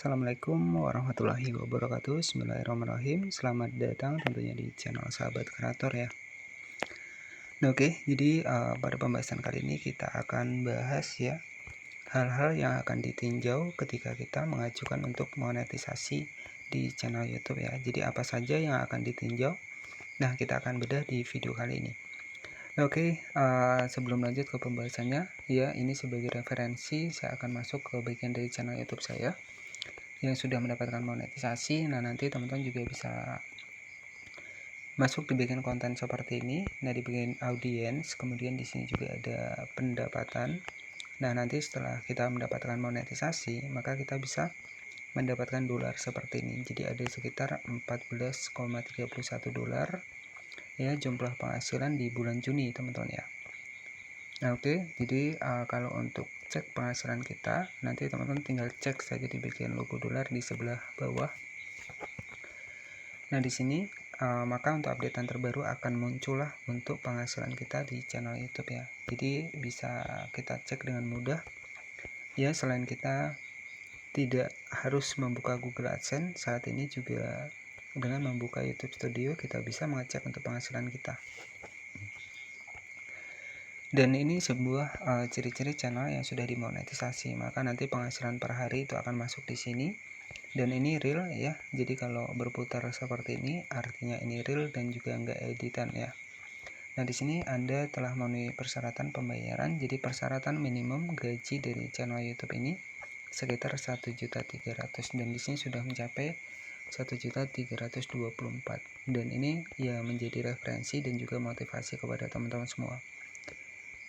Assalamualaikum warahmatullahi wabarakatuh. Bismillahirrahmanirrahim. Selamat datang tentunya di channel Sahabat Kreator ya. Nah, oke, jadi pada pembahasan kali ini kita akan bahas ya hal-hal yang akan ditinjau ketika kita mengajukan untuk monetisasi di channel YouTube ya. Jadi apa saja yang akan ditinjau? Nah, kita akan bedah di video kali ini. Nah, oke, sebelum lanjut ke pembahasannya ya, ini sebagai referensi saya akan masuk ke bagian dari channel YouTube saya yang sudah mendapatkan monetisasi. Nah, nanti teman-teman juga bisa masuk di bagian konten seperti ini. Nah, di bagian audience, kemudian di sini juga ada pendapatan. Nah, nanti setelah kita mendapatkan monetisasi, maka kita bisa mendapatkan dolar seperti ini. Jadi ada sekitar 14,31 dolar ya jumlah penghasilan di bulan Juni, teman-teman ya. Nah, oke, jadi kalau untuk cek penghasilan kita, nanti teman-teman tinggal cek saja di bagian logo dolar di sebelah bawah. Nah, di sini maka untuk updatean terbaru akan muncullah untuk penghasilan kita di channel YouTube ya. Jadi bisa kita cek dengan mudah. Ya, selain kita tidak harus membuka Google AdSense, saat ini juga dengan membuka YouTube Studio kita bisa mengecek untuk penghasilan kita. Dan ini sebuah ciri-ciri channel yang sudah dimonetisasi, maka nanti penghasilan per hari itu akan masuk di sini. Dan ini real ya, jadi kalau berputar seperti ini artinya ini real dan juga enggak editan ya. Nah, di sini Anda telah memenuhi persyaratan pembayaran. Jadi persyaratan minimum gaji dari channel YouTube ini sekitar 1.300.000 dan di sini sudah mencapai 1.324.000 dan ini ya menjadi referensi dan juga motivasi kepada teman-teman semua.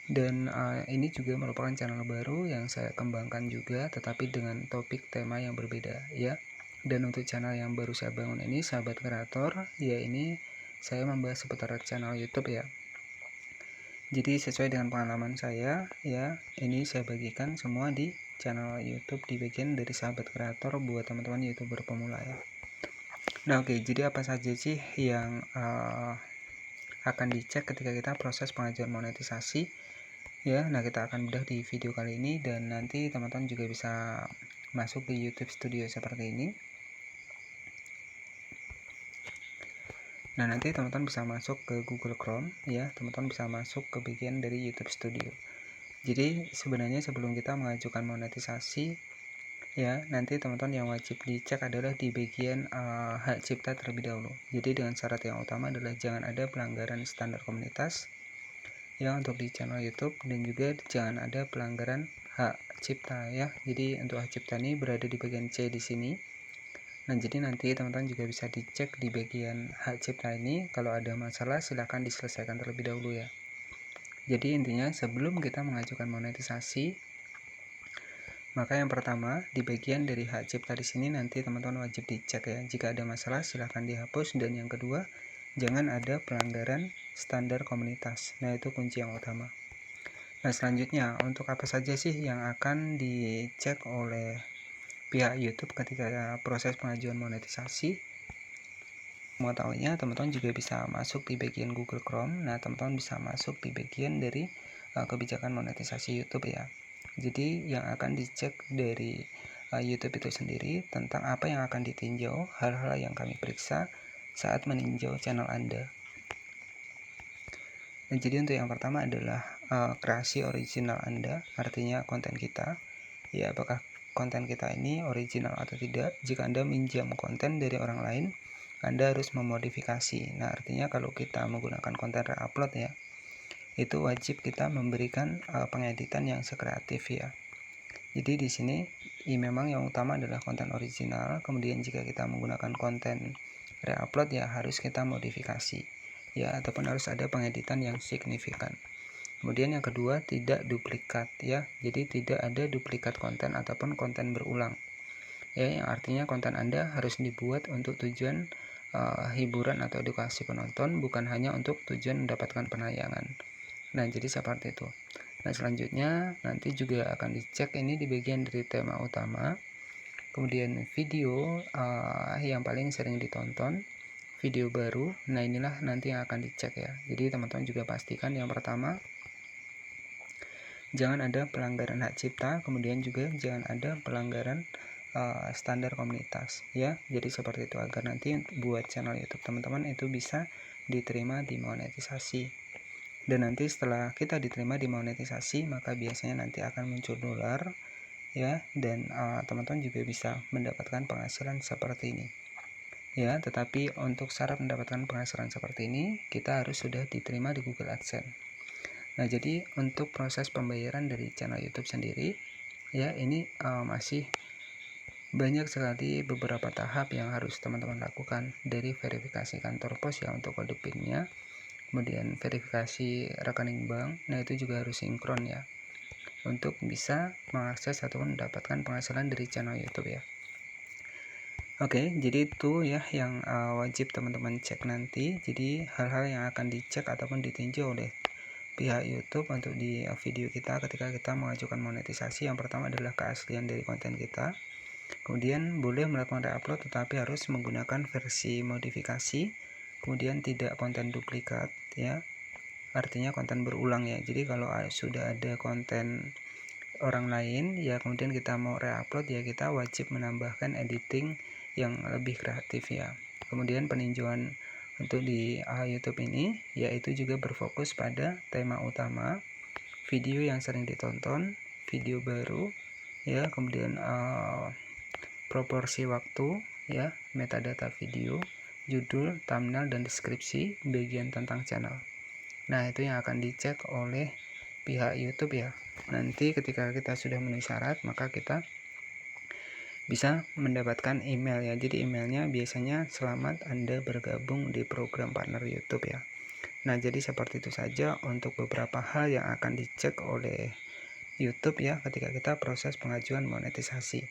Dan ini juga merupakan channel baru yang saya kembangkan juga, tetapi dengan topik tema yang berbeda ya. Dan untuk channel yang baru saya bangun ini, Sahabat Kreator, ya ini saya membahas seputar channel YouTube ya. Jadi sesuai dengan pengalaman saya ya, ini saya bagikan semua di channel YouTube di bagian dari Sahabat Kreator buat teman-teman YouTuber pemula ya. Nah, oke, jadi apa saja sih yang akan dicek ketika kita proses pengajuan monetisasi? Ya, nah kita akan bedah di video kali ini dan nanti teman-teman juga bisa masuk di YouTube Studio seperti ini. Nah, nanti teman-teman bisa masuk ke Google Chrome ya, teman-teman bisa masuk ke bagian dari YouTube Studio. Jadi sebenarnya sebelum kita mengajukan monetisasi ya, nanti teman-teman yang wajib dicek adalah di bagian hak cipta terlebih dahulu. Jadi dengan syarat yang utama adalah jangan ada pelanggaran standar komunitas ya untuk di channel YouTube, dan juga jangan ada pelanggaran hak cipta ya. Jadi untuk hak cipta ini berada di bagian C di sini. Nah, jadi nanti teman-teman juga bisa dicek di bagian hak cipta ini. Kalau ada masalah silahkan diselesaikan terlebih dahulu ya. Jadi intinya sebelum kita mengajukan monetisasi, maka yang pertama di bagian dari hak cipta di sini nanti teman-teman wajib dicek ya. Jika ada masalah silahkan dihapus, dan yang kedua jangan ada pelanggaran standar komunitas. Nah, itu kunci yang utama. Nah, selanjutnya untuk apa saja sih yang akan dicek oleh pihak YouTube ketika proses pengajuan monetisasi? Mau tahunya teman-teman juga bisa masuk di bagian Google Chrome. Nah, teman-teman bisa masuk di bagian dari kebijakan monetisasi YouTube ya. Jadi yang akan dicek dari YouTube itu sendiri tentang apa yang akan ditinjau, hal-hal yang kami periksa saat meninjau channel Anda. Nah, jadi untuk yang pertama adalah kreasi original Anda, artinya konten kita ya, apakah konten kita ini original atau tidak. Jika Anda minjam konten dari orang lain, Anda harus memodifikasi. Nah, artinya kalau kita menggunakan konten re-upload ya, itu wajib kita memberikan pengeditan yang sekreatif ya. Jadi di sini memang yang utama adalah konten original. Kemudian jika kita menggunakan konten re-upload ya harus kita modifikasi ya, ataupun harus ada pengeditan yang signifikan. Kemudian yang kedua, tidak duplikat ya. Jadi tidak ada duplikat konten ataupun konten berulang ya, yang artinya konten Anda harus dibuat untuk tujuan hiburan atau edukasi penonton, bukan hanya untuk tujuan mendapatkan penayangan. Nah, jadi seperti itu. Nah, selanjutnya nanti juga akan dicek ini di bagian dari tema utama. Kemudian video yang paling sering ditonton, video baru. Nah, inilah nanti yang akan dicek ya. Jadi teman-teman juga pastikan yang pertama jangan ada pelanggaran hak cipta, kemudian juga jangan ada pelanggaran standar komunitas ya. Jadi seperti itu, agar nanti buat channel YouTube teman-teman itu bisa diterima di monetisasi. Dan nanti setelah kita diterima di monetisasi, maka biasanya nanti akan muncul dolar ya, dan teman-teman juga bisa mendapatkan penghasilan seperti ini ya. Tetapi untuk syarat mendapatkan penghasilan seperti ini, kita harus sudah diterima di Google AdSense. Nah, jadi untuk proses pembayaran dari channel YouTube sendiri ya, ini masih banyak sekali beberapa tahap yang harus teman-teman lakukan, dari verifikasi kantor pos ya untuk kode PIN-nya, kemudian verifikasi rekening bank. Nah, itu juga harus sinkron ya untuk bisa mengakses atau mendapatkan penghasilan dari channel YouTube ya. Oke, jadi itu ya yang wajib teman-teman cek nanti. Jadi hal-hal yang akan dicek ataupun ditinjau oleh pihak YouTube untuk di video kita ketika kita mengajukan monetisasi, yang pertama adalah keaslian dari konten kita. Kemudian boleh melakukan reupload tetapi harus menggunakan versi modifikasi. Kemudian tidak konten duplikat ya, artinya konten berulang ya. Jadi kalau sudah ada konten orang lain ya, kemudian kita mau reupload ya, kita wajib menambahkan editing yang lebih kreatif ya. Kemudian peninjauan untuk di YouTube ini yaitu juga berfokus pada tema utama, video yang sering ditonton, video baru ya, kemudian proporsi waktu ya, metadata video, judul, thumbnail, dan deskripsi bagian tentang channel. Nah, itu yang akan dicek oleh pihak YouTube ya. Nanti ketika kita sudah memenuhi syarat, maka kita bisa mendapatkan email ya. Jadi emailnya biasanya selamat Anda bergabung di program partner YouTube ya. Nah, jadi seperti itu saja untuk beberapa hal yang akan dicek oleh YouTube ya ketika kita proses pengajuan monetisasi.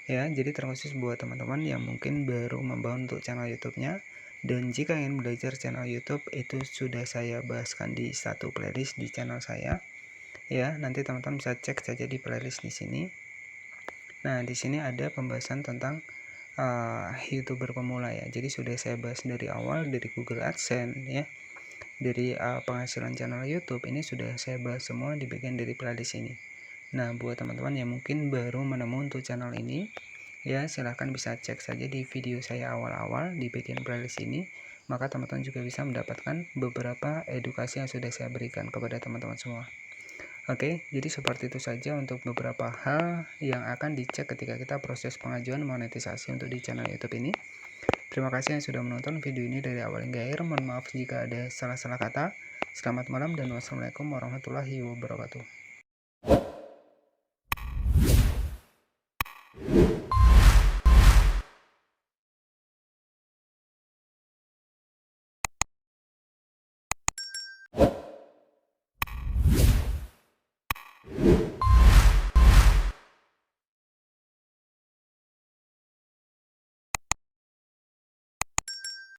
Ya, jadi terkhusus buat teman-teman yang mungkin baru membangun untuk channel YouTube-nya, dan jika ingin belajar channel YouTube, itu sudah saya bahaskan di satu playlist di channel saya. Ya, nanti teman-teman bisa cek saja di playlist di sini. Nah, di sini ada pembahasan tentang YouTuber pemula ya. Jadi sudah saya bahas dari awal, dari Google AdSense ya, dari penghasilan channel YouTube, ini sudah saya bahas semua di bagian dari playlist ini. Nah, buat teman-teman yang mungkin baru menemukan untuk channel ini ya, silahkan bisa cek saja di video saya awal-awal di bagian playlist ini, maka teman-teman juga bisa mendapatkan beberapa edukasi yang sudah saya berikan kepada teman-teman semua. Oke, jadi seperti itu saja untuk beberapa hal yang akan dicek ketika kita proses pengajuan monetisasi untuk di channel YouTube ini. Terima kasih yang sudah menonton video ini dari awal hingga akhir. Mohon maaf jika ada salah-salah kata. Selamat malam dan wassalamualaikum warahmatullahi wabarakatuh.